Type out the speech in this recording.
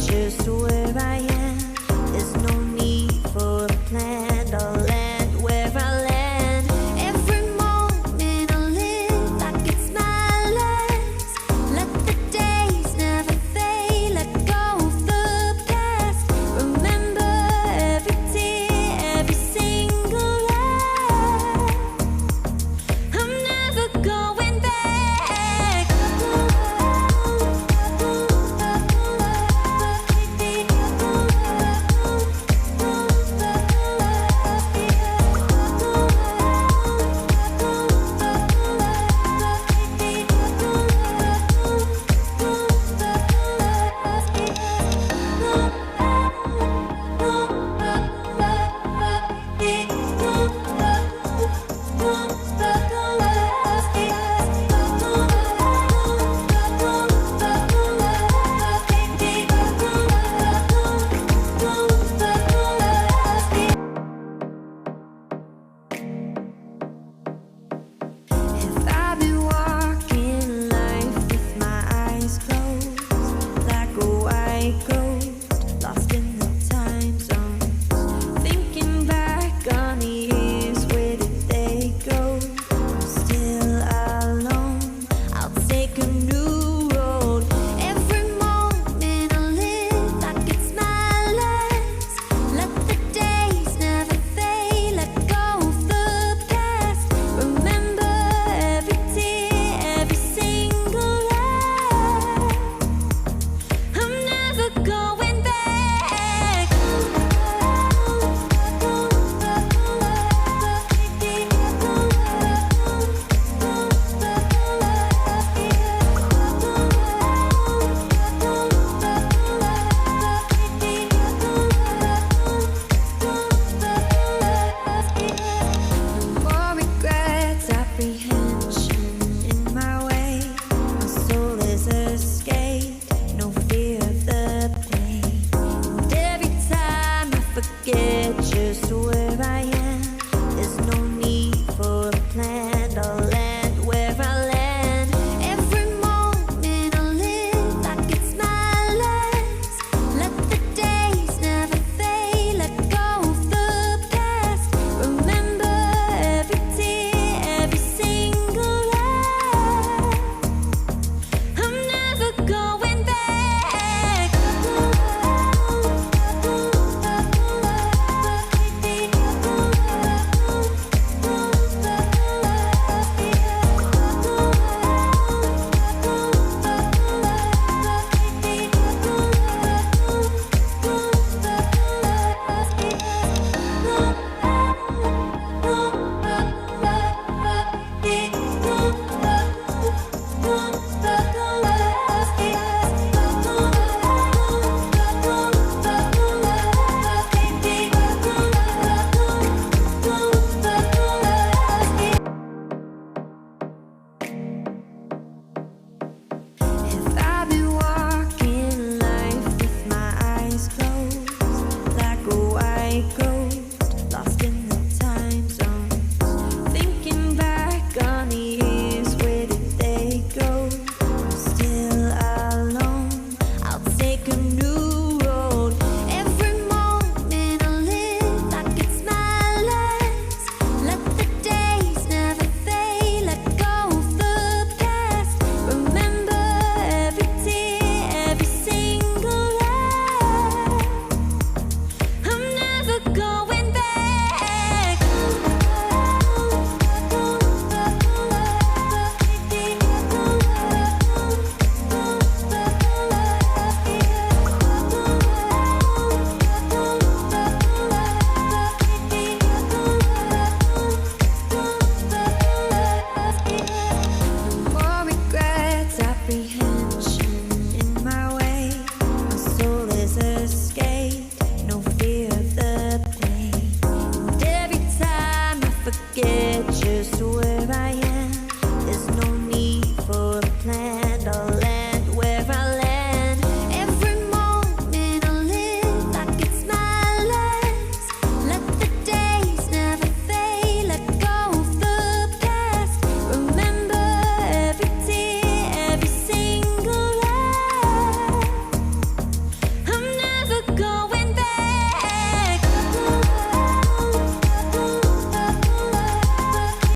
just where I am. There's no need for a plan. I'll land where I land. Every moment I live like it's my last. Let the days never fade. Let go of the past. Remember every tear, every single laugh. I'm never going back. If I've been walking life with my eyes closed, like a white ghost, lost in the time zones, thinking back on the years, where did they go? I'm still alone. I'll take a new road. Every moment I live like it's my last. Let the days never fade. Let go of the past. Remember every tear, every single laugh. I'm never going back. More regrets, apprehension in my way. My soul is escaped, no fear of the pain. And every time I forget just where I am, there's no need for a plan. I'll land where I land. Every moment I live like it's my last. Let the days never fade. Let go of the past. Remember every tear, every single laugh. I'm never going back. If I've been walking life with my eyes closed, like a white ghost, lost in the time zones, thinking back on the years, where did they go? I'm still alone. I'll take a new